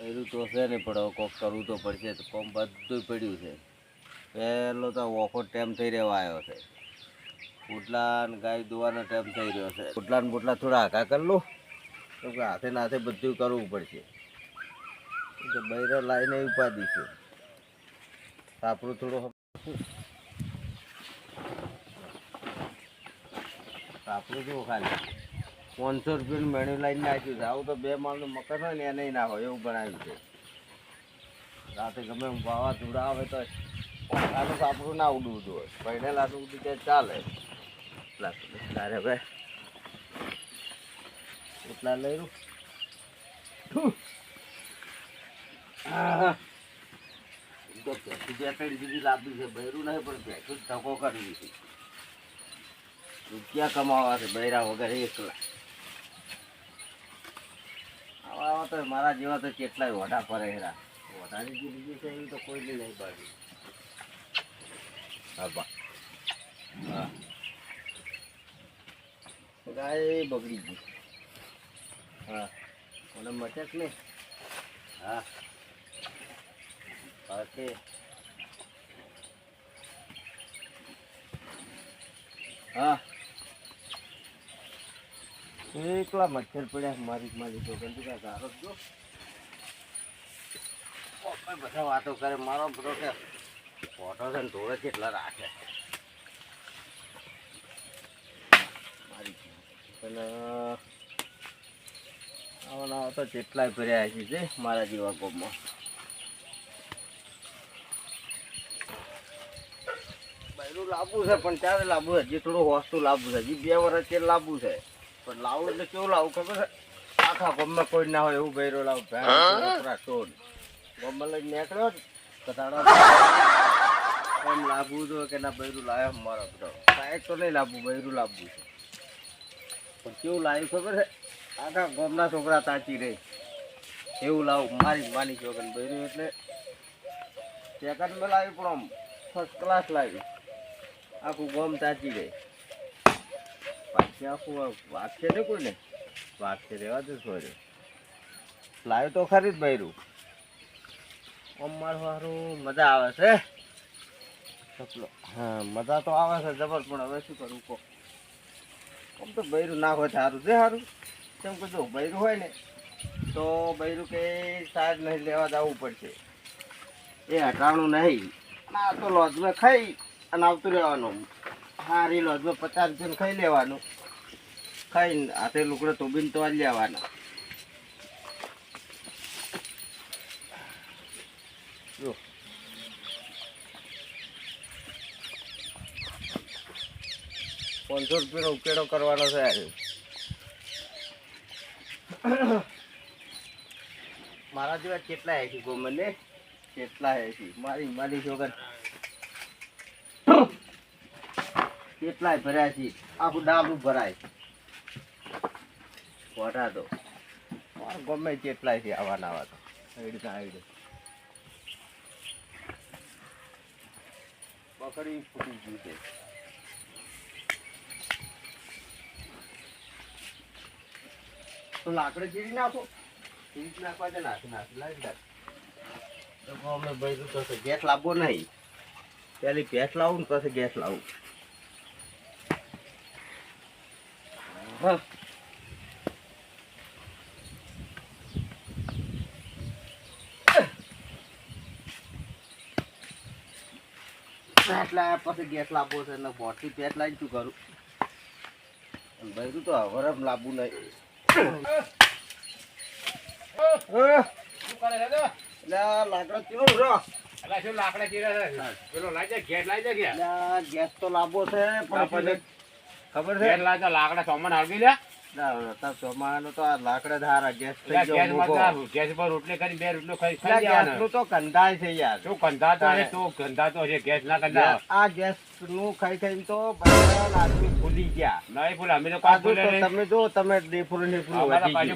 એનું તો છે ને પણ કોક કરવું તો પડશે. તો કોમ બધું પડ્યું છે. પહેલો તો ઓફર ટાઈમ થઈ રહેવા આવ્યો છે. પોટલા ને ગાય દોવાનો ટાઈમ થઈ રહ્યો છે. પોટલા ને બોટલા થોડા હાકા કરી લો તો કે હાથે ને હાથે બધું કરવું પડશે. બૈરા લાઈને ઉપાધિ છે. આપણું થોડું આપણું જુઓ ખાલી 500 રૂપિયાનું મેણું લાઈને નાખ્યું છે. આવું તો 2 માળનું મકાન હોય ને એને ના હોય એવું બનાવ્યું છે. રાતે ગમે એમ વાવાઝોડા આવે તો આનું આપણું ના ઉડવું જોઈએ. પહેરેલાનું ઉડી જાય ચાલે. તારે ભાઈ એટલા લઈ રહ્યું તો બેટરી સુધી લાંબી છે. બૈરું નહીં પણ ભેંસું ધક્કો કરી દીધી. રૂપિયા કમાવા છે બૈરા વગર એકલા. આવા તો મારા જેવા તો કેટલાય વઢા ફરે હેરા. વઢાની જે બીજી છે એવી તો કોઈ નહીં બાજુ. હા બા હા ગાય બગડી ગઈ. હા મને મટક ને હા ઓકે હા એકલા મચ્છર પડ્યા મારી તો ગંદુ કા ગારો જો બધા વાતો કરે. મારો બધો કે ફોટો છે ને ધોળે કેટલા રાખે મારી અને આવા તો જેટલાય ભર્યા છે મારા જેવા ગોમમાં. બૈરું લાવવું છે પણ ત્યારે લાવવું છે. હજી થોડું હોસ્તું લાવવું છે. હજી 2 વર્ષ તે લાવવું છે પણ લાવું એટલે કેવું લાવું ખબર છે? આખા ગોમમાં કોઈ ના હોય એવું બૈરું લાવું. ટોન ગોમમાં લઈને નીકળ્યો કટાડો એમ લાવવું જોઈએ કે ના બૈરું લાવ્યા મારા બધો કાંઈક તો નહીં લાવવું. બૈરું લાવવું છે પણ કેવું લાવ્યું ખબર છે? આખા ગોમના છોકરા તાચી રહે એવું લાવું. મારી છોકરા બૈરું એટલે સેકન્ડમાં લાવ્યું પણ આમ ફર્સ્ટ ક્લાસ લાવ્યું. આખું ગોમ તાચી રહે. પાછી આખું વાગશે ને કોઈને વાગશે રહેવા દે સોરે. લાવ્યું તો ખરી જ બૈરું. આમ મારું સારું મજા આવે છે. હા મજા તો આવે છે જબર. પણ હવે શું કરું કહો? આમ તો બૈરું ના હોય સારું છે. સારું કેમ કે જો બૈરું હોય ને તો બૈરું કે સાહેબ નહીં લેવા જવું પડશે. એ હટાણું નહીં. આ તો લોજમાં ખાઈ અને આવતું રહેવાનું. સારી લોજમાં 50 રૂપિયાનું ખાઈ લેવાનું. ખાઈને હાથે લુકડે તોબીને તો લેવાના. જો 500 રૂપિયાનો ઉકેડો કરવાનો છે. મારા જેવા કેટલા હે છે ગોમને કેટલા હે છે. મારી છોકર કેટલાય ભર્યા છે. આખું ડાબલું ભરાય વઢા તો ગમે કેટલાય છે. આવા નાવા તો આઈડ પકડી ફૂટી ગયું છે. તો લાકડે ચીરી નાખો. ચીરી નાખવા દે. નાખી લાવી તો અમે ભાઈ તો ગેસ લાવવો નહીં. પેલી ભેંસ લાવું ને પછી ગેસ લાવું. હા ભેંસ લાવ્યા પછી ગેસ લાવવો છે ને બોટથી ભેંસ લાવીને શું કરું? ભાઈ તો હવરમ લાવવું નહીં. લાકડા ચીરો ગેસ તો લાવવો છે પણ ખબર છે લાકડા સોમન હળગી લે ચોમાનો તો આ લાકડા ધારા ગેસ ગેસ પર રોટલી કરી 2 રોટલો ખાઈ તો કંધાય છે યાર. શું કંધાતો છે ગેસ ના કંધા. આ ગેસ નું ખાઈ ખાઈને તો બધા આદમી ભૂલી ગયા. નહીં ભૂલે અમે તો કાં ભૂલે તમે જો તમે ડેફુલ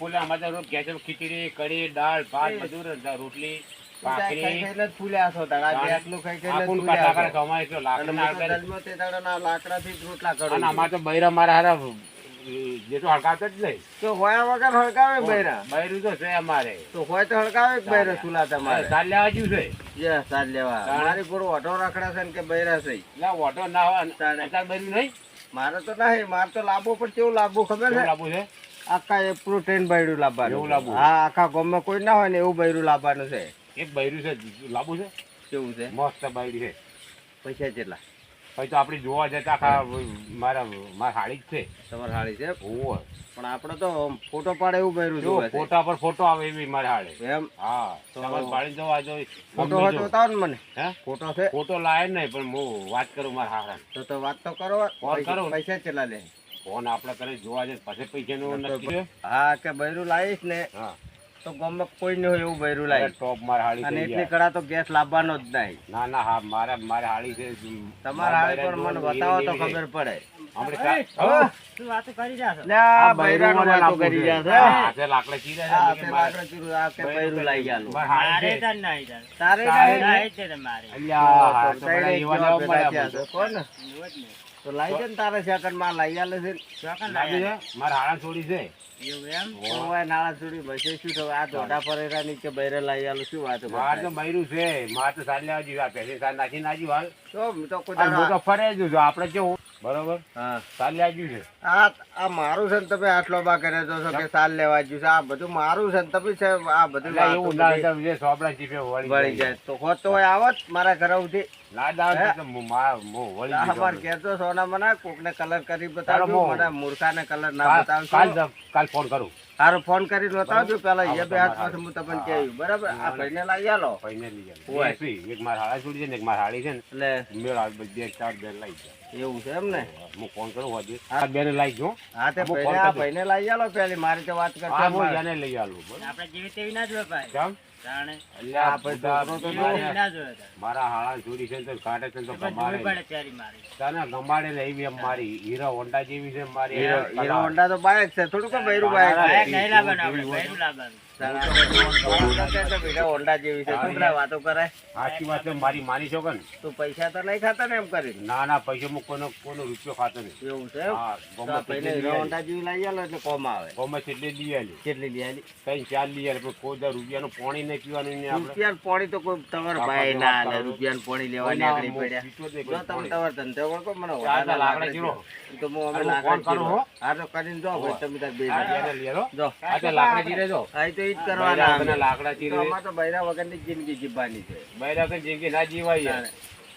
ભૂલે અમારે તો ગેસ ખીચડી કઢી દાળ ભાત બધું રોટલી ફૂલ્યા છો ગેસ નું ખાઈ લાકડા લાકડા થી રોટલા કરો. અમારે તો બૈરા મારા હારા જે તો હળગાવતો જ નહીં. તો હોયા વગર હળગાવે બૈરા બૈરું તો છે અમારે. તો હોય તો હળગાવે જ બૈરા સુલા તમારે સાલ લેવા જ્યું છે. જે સાલ લેવા મારી પૂરો ઓઢો રખડે છે ને કે બૈરા છે એટલે ઓટો ના હોય અત્યારે બૈરું નહીં. મારે તો નહીં મારે તો લાવવો પણ કેવું લાવવું ખબર કેવું છે લાવવું છે? આખા એ પ્રોટીન બૈરું લાવવાનું એવું લાવવું? હા આખા ગામમાં કોઈ ના હોય ને એવું બૈરું લાવવાનું છે એક બૈરું છે લાવવું છે. કેવું છે મસ્ત બૈરું છે. પૈસા કેટલા પછી તો આપણે જોવા જતા આખા મારા હાળી જ છે. તમારે હાળી છે ઓહો. પણ આપણે તો ફોટો પાડે એવું બૈરું જો જોવે છે ફોટા પર ફોટો આવે એવી મારે હાળે. એમ હા તો તમારે પાડી જવા જો. ફોટો હોય તો બતાવો ને મને હે ફોટો છે ફોટો લાય નહીં પણ હું વાત કરું મારા હારા. તો વાત તો કરો ફોન કરું. પૈસા કેટલા લે ફોન આપણે કરે જોવા જાય પછી પૈસાનું નક્કી છે. હા કે બૈરું લાવીશ ને હા તો ગામમાં કોઈ ન હોય એવું બૈરું લાવીશ ટોપ મારે હાળી અને થઈ એટલી ગયા. કડા તો ગેસ લાવવાનો જ નહીં ના ના હા મારે હાળી છે. તમારે હાળી પણ મને બતાવો તો ખબર પડે આપણે શું વાતો કરી રહ્યા છો લે આ બૈરાનો વાતો કરી રહ્યા છે હાથે લાકડા ચીરે છે. આ તે લાકડા ચીરું આ કે બૈરું લાવી ગયા મારે હાળી છે. તારે અલ્યા, હા, તો બધા એવા લેવા મળ્યા બધું. કોણ તો લાવી દે ને તારે સેકન્ડ માં લઈ આલે છે લાગી છે? મારે હાળા છોડી છે. નાળા છોડી બસે શું થયું આ દોઢા પરેરા નીચે બૈરે લઈ આલું શું વાત મારે તો બૈરું છે. મારે તો સાલ લેવા જોઈએ. આ પહેલી સાલ નાખી નાખી હાલ. તો કોઈ આ હું તો ફરે જ છું. આપણે કેવું બરોબર હા સાલ લેવા જોઈએ છે. આ મારું છે ને તમે આટલો બા કરે તો છો કે સાલ લેવા જ્યું છે આ બધું મારું છે ને તમે છે આ બધું એટલે એવું ના થાય જે સોપડા ચીપે વળી વળી જાય તો હોત તો હોય આવત મારા ઘરે ઉઠી ના દાવ તો વળી અમાર કહેતો સોના મને કોકને કલર કરી બતાવજો તારો મને મૂર્ખાને કલર ના બતાવશો કાલ ફોન કરું. સારો ફોન કરી બતાવજો પેલા એ બે હાથ પાસે હું તમને કહ્યું બરાબર આ ભાઈને લાવી આલો પૈને લઈ હોય. જાય. એક માર હાળા છોડી છે ને એક માર હાળી છે ને એટલે મેળ આવે બે ચાર બેન લઈ જાય. એવું છે એમ ને હું ફોન કરું હજી આ બેને લઈ જો. હા તે હું ભાઈને ફોન આ કરી ભાઈને લાવી આલો પેલી મારી તો વાત હા હું કરતો એને લઈ આલું. બરોબર? આપણે જેવી તેવી ના જોવે ભાઈ કેમ? જાણે અલ્યા, આ ભાઈ બધા છોકરો તો મારે- ના જોવે તારે. મારા હાળા છોડી છે ને તો કાઢે છે ને તો પણ જોવી ગમાડે. પડે ચારી મારી તને ગમાડે ને એવી એમ મારી હીરો હોન્ડા જેવી છે મારી. હીરો હોન્ડા તો બાઈક છે થોડું કોઈ બૈરું બાઈક બાઈક છે નહીં લાવવાનું આપણે બૈરું લાવવાનું હીરો હોન્ડા જેવી છે છોકરા વાતો કરે સાચી વાત છે. મારી માની છો કે ને? તું પૈસા તો નહીં ખાતા ને એમ કરી ના ના પૈસા હું કોનો રૂપિયો ખાતો નહીં. એવું છે એમ? હા તો ગમે પહેલે તેટલી હીરો લઈ હોન્ડા જેવી લાવી આલો એટલે કોમ આવે આલી. ગમે તેટલી લઈ આલી. કેટલી લઈ આલી ત્રણ ચાર લઈ આલી. પણ કોઈ દર રૂપિયાનું પાણી નહીં પીવાનું ને આપણે. રૂપિયા પાણી તો કોઈ તમારા ભાઈ ના આલે રૂપિયા પાણી લેવા નીકળી પડ્યા પીતો જ નહીં જો કોઈ તમે પાણી. તમારા ધંધો વળગો મને ચાર વધારે લાકડા લાકડા ચીરો. એ તો હું અમે હું લાકડા ફોન કરું ચીરો. હો. હા તો કરીને જો ભાઈ તમે તાર બે આ બેને લઈ આલો. જો આ તે લાકડા ચીરે જો. હા એ તો ઈ જ બૈરા કરવાના વગરના અમે. લાકડા તો ચીરે. અમારે તો બૈરા વગરની જ જિંદગી જીવવાની છે બૈરા વગર જિંદગી ના જીવાય યાર.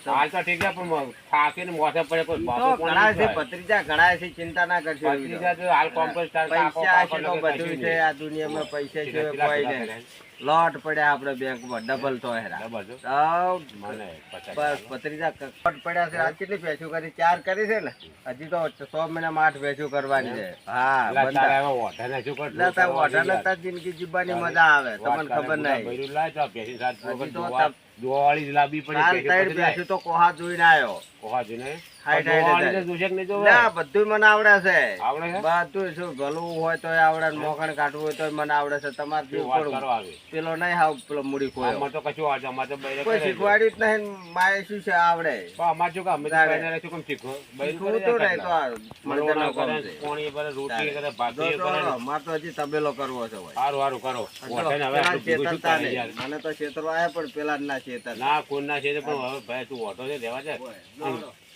તો હાલ તો ઠીક છે પણ થાકીને મોઢે પડે કોઈ ઈ બાપો તો કોણ ઘણા છે જીવાય? ભત્રીજા ઘણા છે ચિંતા ના કરશો એવી તો. ભત્રીજા તો હાલ કોમ્પ્યુટર ચાલતા આખો પૈસા કાકો છે તો લગે બધું કશું છે નહીં. આ દુનિયામાં પૈસા છે કેટલા કોઈ કેટલા નહીં કરે? લોટ પડ્યા આપણે બેંકમાં ડબલ તો હેરા ડબલ જો. તો મને 50 બસ ભત્રીજા કટ પડ્યા છે આ કેટલી ભેંસું કરી 4 કરી છે ને હજી તો 100 મહિનામાં 8 ભેંસું કરવાની છે હા અલા, બંધા તારે હવે ઓઢાને શું કર? એટલે તાર ઓઢાને તાર જિંદગી જીવવાની મજા આવે તમને ખબર નહીં બૈરું લાય તો આ ભેંસી સાત હજી તો જોવા- જોવાવાળી જ લાવવી પડે. કાલ ભેંસી ત્રણ પછી લાય. ભેંસું તો કોહા જોઈને આવ્યો કોહા જોઈને? હાઈટ જોવાવાળી હાઈટ ને જોશે કે નહીં જોવે? ના બધું મને આવડે છે આવડે છે? બધું શું ભલું હોય તો આવડે ને મોખણ કાઢવું હોય તો મને આવડે છે તમારે શું જેવું વાત થોડું કરવા આવે? પેલો નહીં હાવ પેલો મૂડી કોઈ આમાં તો કશું આજે અમારે તો બૈરા કોઈ કરે છે. શીખવાડ્યું જ નહીં માએ શું છે આવડે પણ અમારે શું કામ? અમે તો તારે. બૈરાને શું કામ શીખવું? બૈરું શીખવું કરે તો છે નહીં તો આ મરવાના મરદાનો કામ કરે, છે. પોણી કરે, રોટલી કરે, જો ભાખરી તો કરે. મારે તો હજી તબેલો કરવો છે ભાઈ હારું હારું કરો. ઓઢાને હવે પેલા આટલું ભેગું શું છેતરતા કરે નહીં. યાર? મને તો છેતરવા આવ્યા પણ પેલા જ ના છેતર ના કોઈ ના છે પણ હવે ભાઈ તું ઓઢો છે દેવા છે.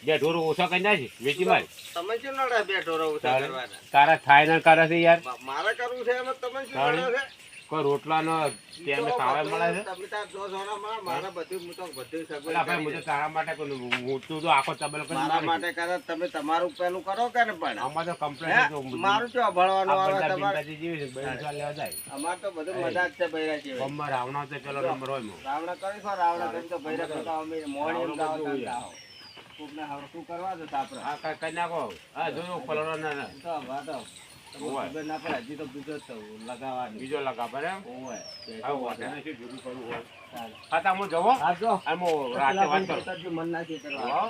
બે ઢોરું ઓછા કરી નાખી વેચી માર. તમે શું નડે બે ઢોરો ઓછા તારે- કરવાના તારા થાય ને કરે છે યાર. મારે કરવું છે એમાં તમે શું તારે? નડે છે? કોઈ રોટલાનો ટેમે તો ખાવા મળે છે. તમે તાર જો જોણા માં મારે બધું હું તો બધું સગવડ પેલા ભાઈ કરી હું તો છે. તારા માટે કોઈ હું તું તો આખો તબેલો કરી મારા નાખી. માટે કરે તમે તમારું પેલું કરો કે ને પણ આમાં તો હે? કમ્પ્લેટ મારું શું ભણવાનું આવે તમારે જેવી છે બૈરું ચાલ લેવા જાય. અમાર તો બધું મજા જ છે બૈરા જેવી. ગમમાં રાવણા તો પેલો નંબર હોય એમાં. રાવણા કરી છો રાવણા કરી તો બૈરા કરતા અમે મોડી એમ ગાવ રાવણા કરતા હો. કોકને હરખું કરવા દો તાપરે. હા કાંઈ કરી નાખો. હા જોયું પલળો ના ના. તો વાતો તમને હોય. ખબર ના પડે હજી તો બીજો જ તો લગાવવાની બીજો લગા પર એમ. ઓય. હા ઓઢાને શું જુદું કરવું હોય. ચાલો. હા તા હું જવો. હા જો અને હું રાતે વાત કરું. છેતરજો, મન ના છેતરવા. હો?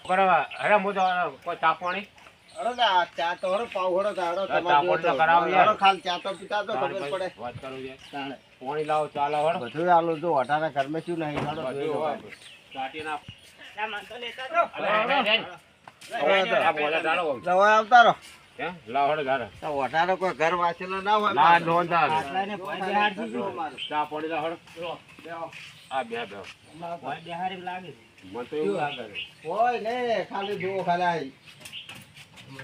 બરાબર. અરે હું તો કોઈ ચા પાણી? અરે ના, ચા તો હરો પાવ હરો તો હરો ચા તમારે પાણી તો જોતો. કરાવો યાર. હરો ખાલી ચા તો પીતા તો ખબર પડે. વાત કરું છે. તાણે. પાણી લાવો ચા લાવો હળ. બધું આલું જો અઢારે ઘરમાં શું નહીં હાલો જોઈ લો બધું ભાઈ. ચાટી ના. ના, મને તો લેતા જાઓ. અરે, આ બોલે ચાલો. દવા આવતા રહો હે લાવ હળો જારે તો વધારે કોઈ ઘર વાંચેલો ના હોય ના નોંધ આવે આટલાને ભોય બેહાડજી જો. ચા પડી લાવ હળો બેહો. આ બે ભોય બેહાડી એમ લાગે. મને તો એવું લાગે છે. હોય ને ખાલી જો ખાલી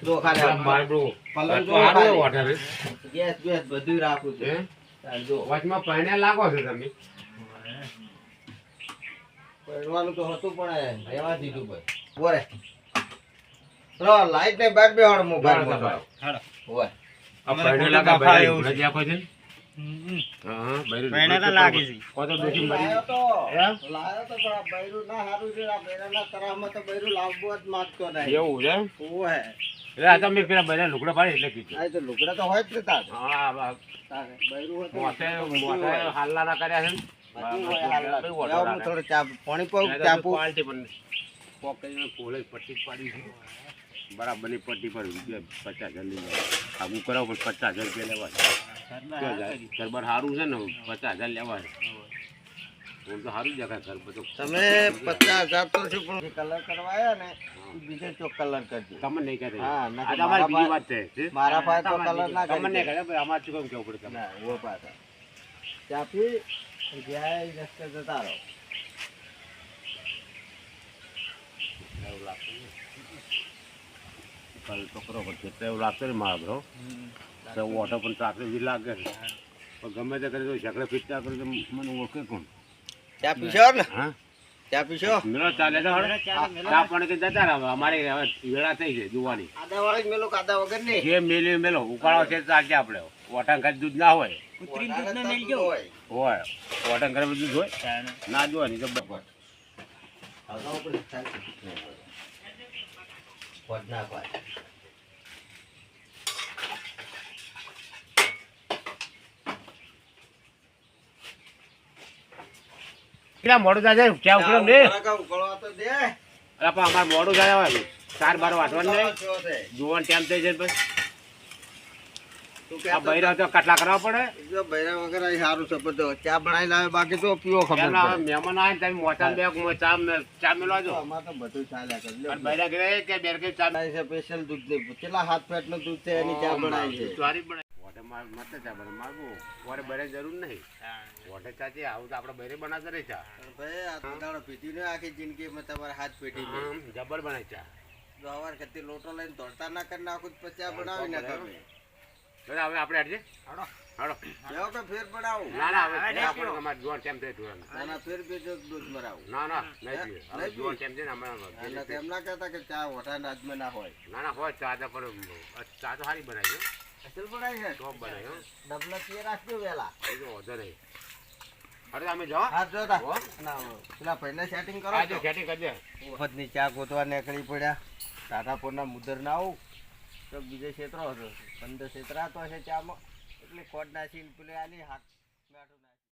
જો ખાલી માર બ્રો પલંગ જો તો ખાલી. વોટર ગેસ બેસ બધું રાખું હે છું તાર જો વચમાં પહેણે લાગો છો તમે પડવાનું તો હતું પણ રહેવા દીધું ભાઈ બોરે લો લાઈટ ને બાર બે હળ મોબાઈલ બરાબર. મોબાઈલ હોય આ મને પહેણે ખોટું લાગા બફાય ભાઈ એવું છે. ભૂલે આખો છે ને? હમ. હા બૈરું પહેણે તો લાગે છે. કોતો દોશી મરી લાયો તો એમ? લાયો તો પણ આ બૈરું ના હારું છે આ બૈરાના તરાહમાં તો બૈરું લાવવું જ માંગતો નહીં એવું છે એમ? ઓય એટલે આ તમે પેલા બધા લુગડા પાડી એટલે કીધું આ તો લુગડા તો હોય જ ને તાર હા તારે બૈરું હોય તો મોસે બધું મોસે હોય. હાલના ના કર્યા છે ને બધું હોય હાલના. બધું લાવો વઢો હું રાખે. થોડું ચા પાણી પાઉં એટલે ચા તો પૂ પાલટી પણ કોક કરીને કોલે પટ્ટી જ પાડી છે બરાબરની પટ્ટી પર રૂપિયા 50,000 લઈ જાય આવું કરાવો પણ 50,000 રૂપિયા લેવાય ગરબર સારું છે ને 50,000 લેવાય આમ તો સારું જગા ઘર બધું તમે 50,000 તો છે પણ જે કલર કરવા આવ્યા ને એ બીજે ચોક કલર કરજો તમને નહીં કરે હા, ના તો આ તમારી બીજી મારા વાત છે મારા પાસે તો કલર ના તમને નહીં કરી કરે અમારે શું કેવું પડે તમને ના વો પાછા ચા પી જ્યાં રસ્તે જતા રહો એવું લાગતું નહીં. કાલ છોકરો પર છે એવું લાગતું નહીં મારા બ્રો તો ઓટો પણ ટ્રાફિક બી લાગે છે પણ ગમે તે કરે તો ઝઘડે ફીટતા કરે તો મને ઓળખે કોણ ચા પીશો ને હા ચા પીશો મેળો ચાલે તો હળો. ચા પાણી કે જતા રહો અમારે હવે વેળા થઈ છે જોવાની આદા વાળી જ મેલો કાદા વગર નહીં જે મેલી મેલો ઉકાળો છે તો ચાલશે આપણે ઓટણ ખાલી દૂધ ના હોય કુતરીને દૂધ ન મેલજો. હોય ઓટણ કરે દૂધ હોય તાણે. ના જ હોય નહીં તો બરાબર. કેટલા મોડું થાય છે ચા ઉકળો ને ઉકળવા તો દે અરે પણ અમારે મોડું થાય હવે 4-12 વાટવાનું નહીં જો છે. જોવાનું ટાઈમ થઈ જાય પછી તું આ કહેતો બૈરા તો કટલા કરવા પડે જો બૈરા વગર અહીં સારું છે પણ જો ચા બનાવી લાવે બાકી તો પીવો ખબર એમના હવે પડે. મહેમાન આવે ને તમે મોટા બે ચા મેળવા જો અમારે તો બધું ચાલ્યા કરે. લ્યો. અને બૈરા કહે કે બેર કે ચા બનાવી છે સ્પેશિયલ દૂધ ની કેટલા હાથ પેટ નું દૂધ છે એની ચા બનાવી છે સારી બનાવી વોટે મત ચા બને માગું વોટે બરે જરૂર નહીં વોટે ચા છે આવું તો આપણે બરે બનાવતા રહી ચા ભાઈ આ દાડો પીધી ને આખી જિંદગીમાં તમારે હાથ પેટી છે. આમ જબર બનાવી ચા જો હવાર કરતી લોટો લઈને દોડતા ના કરી નાખું તો પછી આ બનાવી નાખો તમે. હવે આપણે હેડજે હાડો હાડો એવો કે ફેર બનાવું ના ના હવે આપણે તમારે જોવાનું ટાઈમ થઈ તું ના ના ફેર બીજો દૂધ મરાવું ના ના નહીં પીએ. હવે નહીં જોવાનું ટાઈમ છે ને અને અમારે તેમ ના કહેતા કે ચા વઠા નાજમાં ના હોય ના ના હોય ચા તો પણ ચા તો સારી બનાવી હો. અસલ બનાવી છે ટોપ બનાવી હો. ડબલા પીએ રાખજો વેલા એ તો વાંધો નહીં અરે તમે જાઓ હા જોતા હો. ના પેલા પહેલા સેટિંગ કરો આજે સેટિંગ કરજે વખતની ચા ગોતવા નીકળી પડ્યા ટાટાપોરના મુદ્દર ના આવું તો બીજે ક્ષેત્રો હતો 15 ક્ષેત્ર તો હશે ચામાં એટલે કોટ નાખીને પેલે આલી હાથ ગાંઠું નાખી.